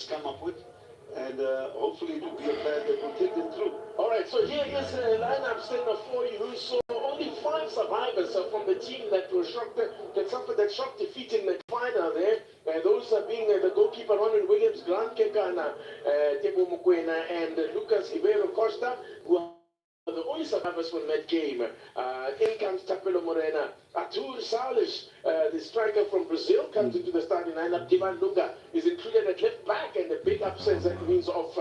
come up with, and hopefully it will be a plan that will take them through. All right, so here is the lineup stand for you. So only 5 survivors from the team that were shocked, that suffered that shock defeat in the final there. Those being the goalkeeper Ronald Williams, Grant Kekana, Tebo Mukwena, and Lucas Ibero Costa, who are the only survivors from that game. In comes Tapelo Morena. Artur Salles, the striker from Brazil, comes into the starting lineup. Divan Lunga is included at left back, and the big absence that means of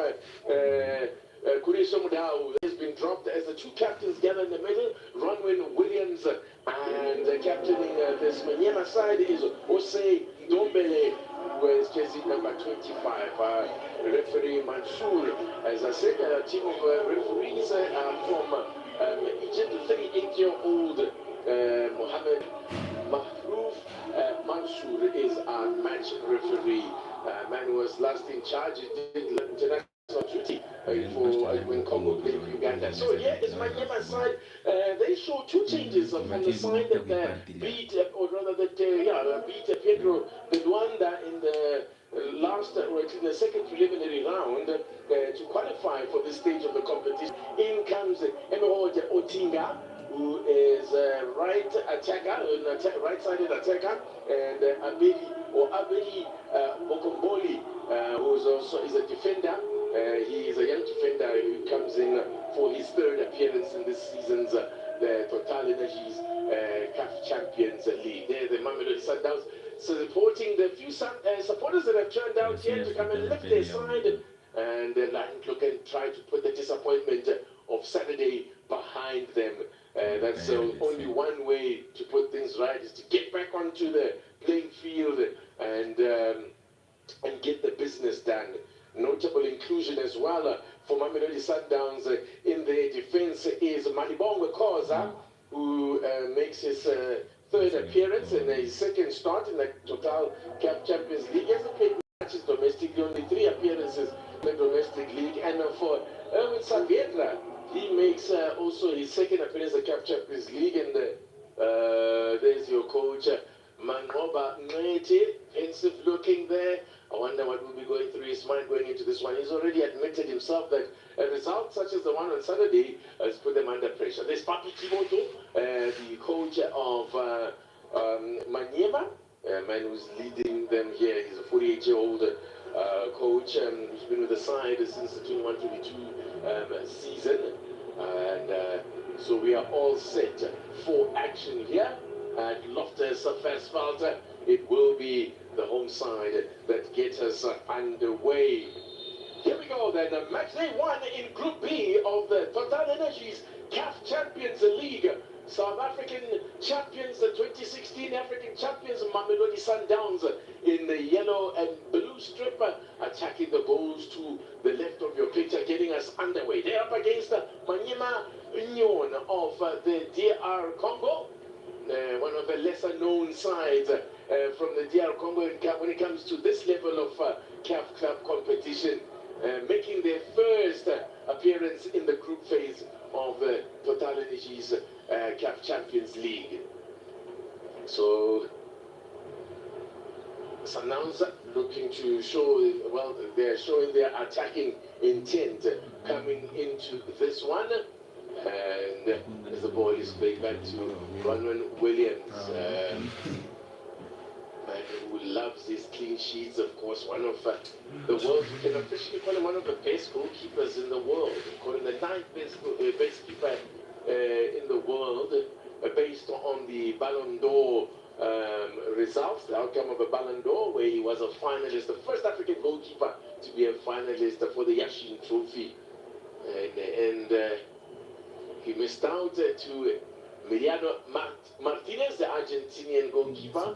Kuriso Mudau has been dropped as the 2 captains gather in the middle. Ronwin Williams and captaining this Maniema side is Ose Dombele, who is jersey number 25. Referee Mansour, as I said, a team of referees from Egypt. 38-year-old Mohammed Mahrouf Mansour is our match referee. Man who was last in charge. He did international duty when Congo played Uganda. So here is Maniema side. They show 2 changes from the side that beat, or rather that beat Pedro Beluanda in the last, or in the second preliminary round to qualify for this stage of the competition. In comes Emerald Otinga, who is right-sided attacker, and Abeli Bokomboli, who is also a defender. He is a young defender who comes in for his 3rd appearance in this season's Total Energies CAF Champions League. They're the Mamelodi Sandaws supporting the few supporters that have turned out here to come and lift their side, and look and try to put the disappointment of Saturday behind them. That's only one way to put things right, is to get back onto the playing field and get the business done. Notable inclusion as well for Mamelodi Sundowns in their defense is Malibongwe Khoza, who makes his 3rd appearance and his 2nd start in the Total CAF Champions League. He hasn't played matches domestically, only 3 appearances in the domestic league. And for Erwin Saavedra, he makes also his 2nd appearance in the CAF Champions League. And there's your coach, Manoba Ngete, pensive looking there. I wonder what will be going through his mind going into this one. He's already admitted himself that a result such as the one on Saturday has put them under pressure. There's Papi Kimoto, the coach of Maniema, a man who's leading them here. He's a 48-year-old coach who's been with the side since the 21-22 season. And so we are all set for action here at Loftus Versfeld. It will be the home side that gets us underway. Here we go then, match day 1 in Group B of the Total Energies CAF Champions League. South African champions, the 2016 African champions, Mamelodi Sundowns in the yellow and blue strip, attacking the goals to the left of your picture, getting us underway. They're up against Maniema Union of the DR Congo, one of the lesser known sides from the DR Congo when it comes to this level of CAF Club competition, making their 1st appearance in the group phase of the Total Energies CAF Champions League. So Sandaws looking to show, well, they're showing their attacking intent coming into this one. And as the ball is played back to Ronwin Williams, man who loves his clean sheets, of course, one of the world's, you can officially call him one of the best goalkeepers in the world. Call him the 9th best keeper in the world, based on the Ballon d'Or results, the outcome of a Ballon d'Or, where he was a finalist, the 1st African goalkeeper to be a finalist for the Yashin Trophy. And he missed out to Emiliano Martinez, the Argentinian goalkeeper,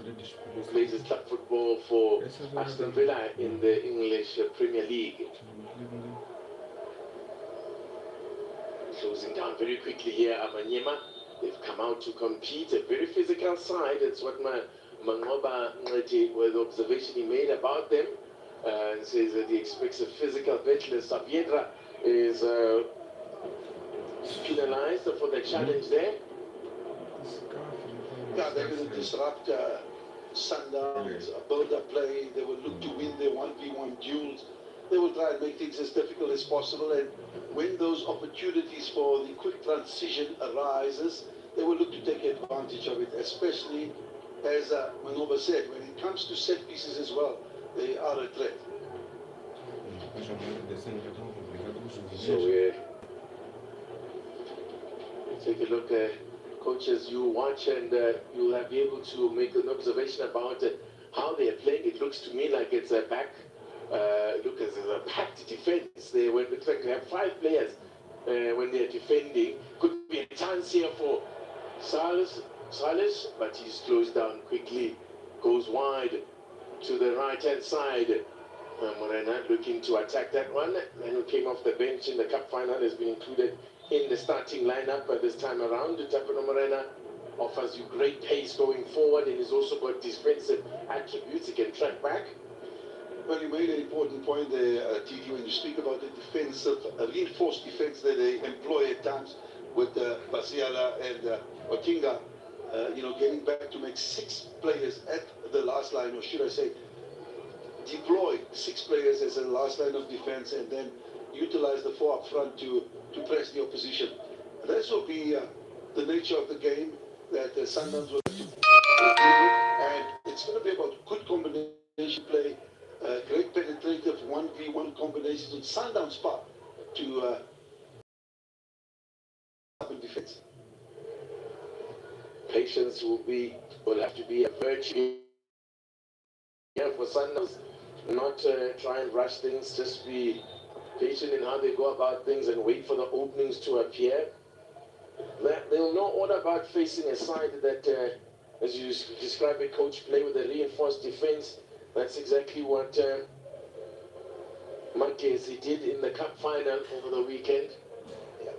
who plays his club football for Aston Villa in the English Premier League. Closing down very quickly here at Maniema. They've come out to compete, a very physical side. That's what Mangoba Ngeti, with the observation he made about them, and says that he expects a physical battle. Saavedra is penalized for the challenge there. Yeah, they will disrupt Sundowns, build-up play. They will look to win their 1v1 duels. They will try and make things as difficult as possible. And when those opportunities for the quick transition arises, they will look to take advantage of it, especially, as Maniema said, when it comes to set pieces as well, they are a threat. So we take a look, coaches, you watch and you'll be able to make an observation about how they are playing. It looks to me like it's a back, look, as a packed defense. They went looks like they have 5 players when they are defending. Could be a chance here for Salis, but he's closed down quickly, goes wide to the right-hand side. Morena looking to attack that one, and who came off the bench in the cup final has been included in the starting lineup this time around. Tapano Morena offers you great pace going forward, and he's also got defensive attributes. He can track back. Well, you made an important point there, TD, when you speak about the defensive, reinforced defense that they employ at times with Basiala and Otinga, getting back to make 6 players at the last line, or should I say, deploy 6 players as a last line of defense, and then utilize the 4 up front to press the opposition. That will be the nature of the game that Sundowns will have to deal with, and it's going to be about good combination play, great penetrative 1v1 combinations on Sundowns' part to defense. Patience will have to be a virtue here for Sandaws. Not try and rush things, just be patient in how they go about things and wait for the openings to appear. They'll know all about facing a side that, as you describe it, coach, play with a reinforced defense. That's exactly what Mackenzie did in the cup final over the weekend.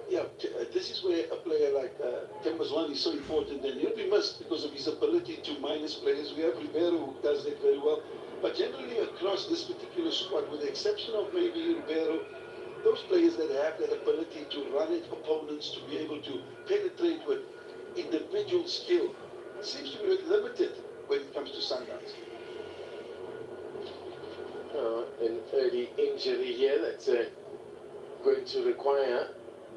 Yeah, this is where a player like Tembazwani is so important, and he'll be missed because of his ability to minus players. We have Ribeiro who does that very well, but generally across this particular squad, with the exception of maybe Ribeiro, those players that have that ability to run at opponents, to be able to penetrate with individual skill, seems to be limited when it comes to Sundowns. An early injury here that's going to require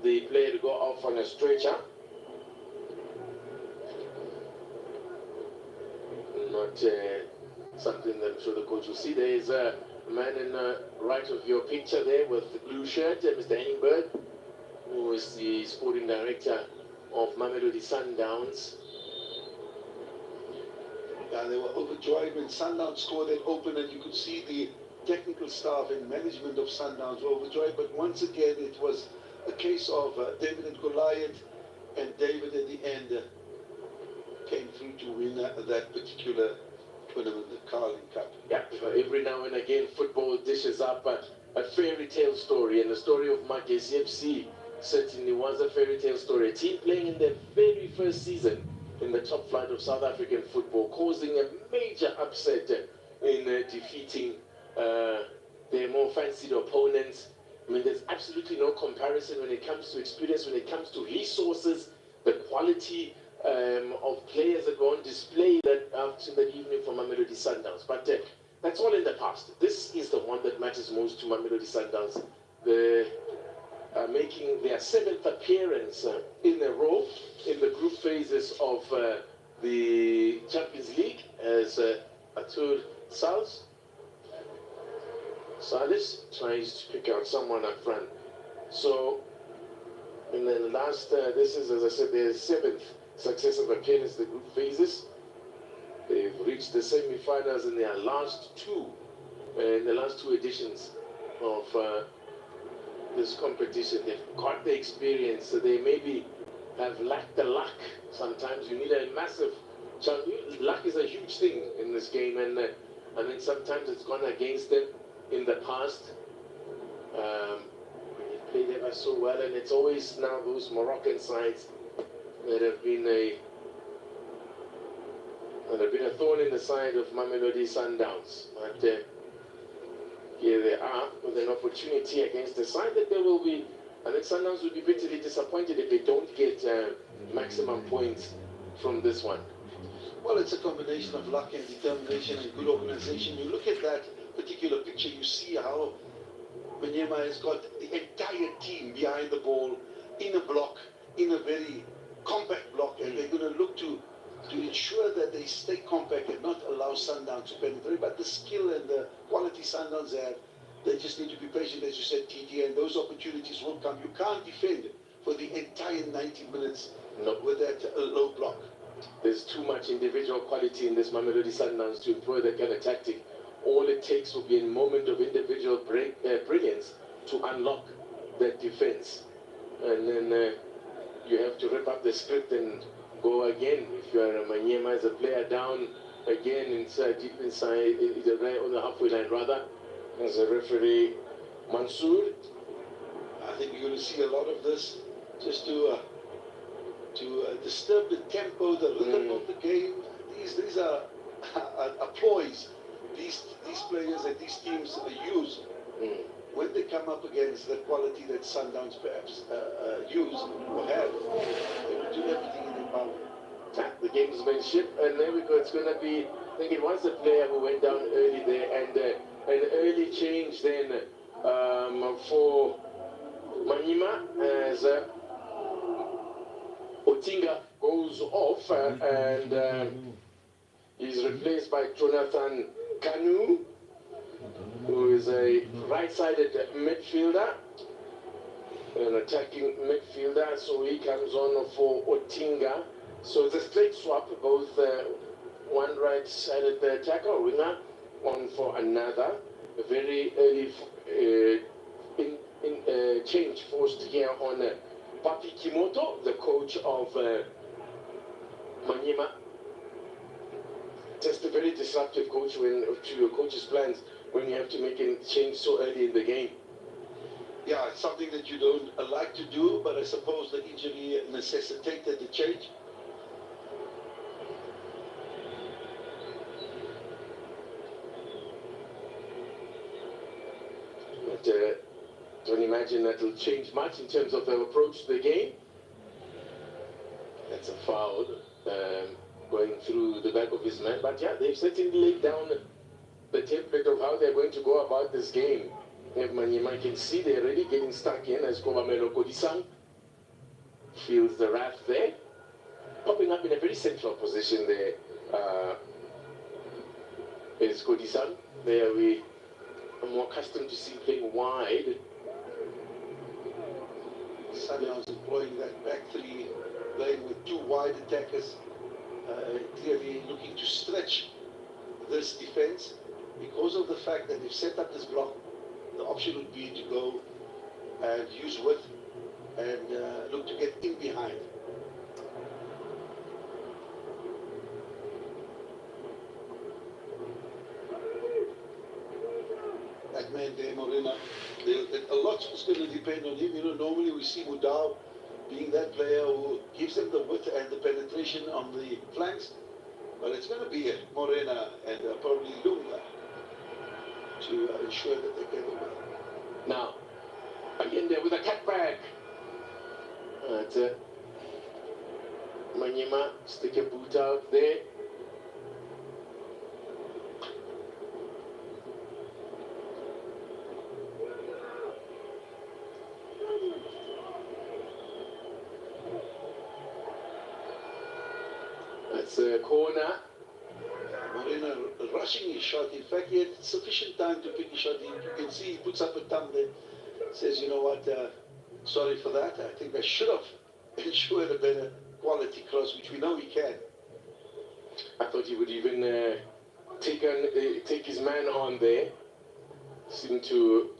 the player to go off on a stretcher. Not something that I'm sure the coach will see. There is a man in the right of your picture there with the blue shirt, Mr. Henningbird, who is the sporting director of Mamelodi Sundowns. Yeah, they were overjoyed when Sundowns scored that open, and you could see the technical staff and management of Sundowns were overjoyed. But once again, it was a case of David and Goliath, and David at the end came through to win that particular tournament, the Carling Cup. Yeah, every now and again football dishes up a fairy tale story, and the story of Magesi FC certainly was a fairy tale story. A team playing in their very first season in the top flight of South African football, causing a major upset in defeating their more fancied opponents. I mean, there's absolutely no comparison when it comes to experience, when it comes to resources, the quality of players that go on display that after that evening for Mamelodi Sundowns. But that's all in the past. This is the one that matters most to Mamelodi Sundowns. They are making their 7th appearance in a row in the group phases of the Champions League as Arthur Salis tries to pick out someone up front. So in the last, this is, as I said, their 7th successive appearance in the group phases. They've reached the semi-finals in their last 2, in the last 2 editions of this competition. They've got the experience, so they maybe have lacked the luck. Sometimes you need a massive chance. Luck is a huge thing in this game, and I mean, sometimes it's gone against them in the past. They played ever so well, and it's always now those Moroccan sides that have been a thorn in the side of Mamelodi Sundowns. But here they are with an opportunity against a side that they will be. I think Sundowns will be bitterly disappointed if they don't get maximum points from this one. Well, it's a combination of luck and determination and good organization. You look at that particular picture, you see how Maniema has got the entire team behind the ball in a block, in a very compact block, and they're going to look to ensure that they stay compact and not allow Sundowns to penetrate. But the skill and the quality Sundowns have, they just need to be patient, as you said, TT, and those opportunities will come. You can't defend for the entire 90 minutes with that low block. There's too much individual quality in this Mamelodi Sundowns to employ that kind of tactic. All it takes will be a moment of individual brilliance to unlock that defense. And then you have to rip up the script and go again. If you are a Maniema as a player, down again inside, deep inside, right on the halfway line rather, as a referee, Mansour. I think you're going to see a lot of this just to disturb the tempo, the rhythm of the game. These are ploys these players and these teams use when they come up against the quality that Sundowns perhaps use or have. They will do everything in their power. The gamesmanship, and there we go. It's going to be, I think it was the player who went down early there, and an early change then for Maniema as Otinga goes off and he's replaced by Jonathan Kanu, who is a right-sided midfielder, an attacking midfielder, so he comes on for Otinga. So it's a straight swap, both one right-sided attacker, winger, on for another. A very early change forced here on Papi Kimoto, the coach of Maniema. Just a very disruptive coach to your coach's plans when you have to make a change so early in the game. Yeah, it's something that you don't like to do, but I suppose the injury necessitated the change. But don't imagine that will change much in terms of their approach to the game. That's a foul going through the back of his man. But yeah, they've certainly laid down the template of how they're going to go about this game. If Maniema can see they're already getting stuck in as Kovamelo Kodisang feels the wrath there. Popping up in a very central position there is Kodisang. There we are more accustomed to seeing playing wide. Sundowns employing that back three, playing with two wide attackers, clearly looking to stretch this defense. Because of the fact that they've set up this block, the option would be to go and use width and look to get in behind. That man there, Morena, a lot is going to depend on him. You know, normally we see Mudau being that player who gives them the width and the penetration on the flanks, but it's going to be Morena and probably Lunga to ensure that they get over. Now, again there with a cutback. Maniema stick a boot out there. That's a corner. Morena rushing his shot. In fact, he had sufficient time to pick his shot. You can see he puts up a thumb there. Says, you know what, sorry for that. I think I should have ensured a better quality cross, which we know he can. I thought he would even take his man on there. Seemed to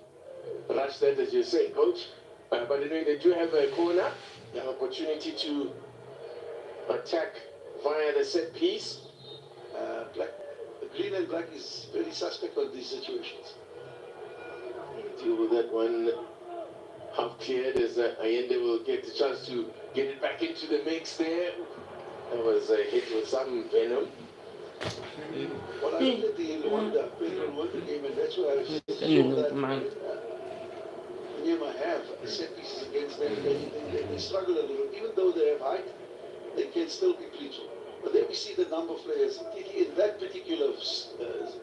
rush that, as you say, coach. But anyway, they do have a corner. An opportunity to attack via the set piece. Green and black is very suspect on these situations. Deal with that one. Half cleared as Allende will get the chance to get it back into the mix there. That was a hit with some venom. Well, I looked at the Rwanda game, and that's where I feel that Maniema have set pieces against them. They struggle a little. Even though they have height, they can still be lethal. But then we see the number of players. In that particular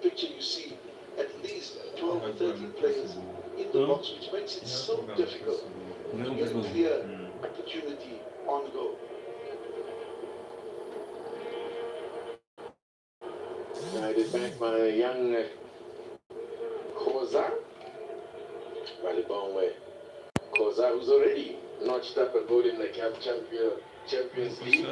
picture, you see at least 12 or 13 players in the box, which makes it so difficult to get a clear opportunity on goal. Guided back by a young Koza. Malibongwe Koza, who's already notched up a goal in the Champions League.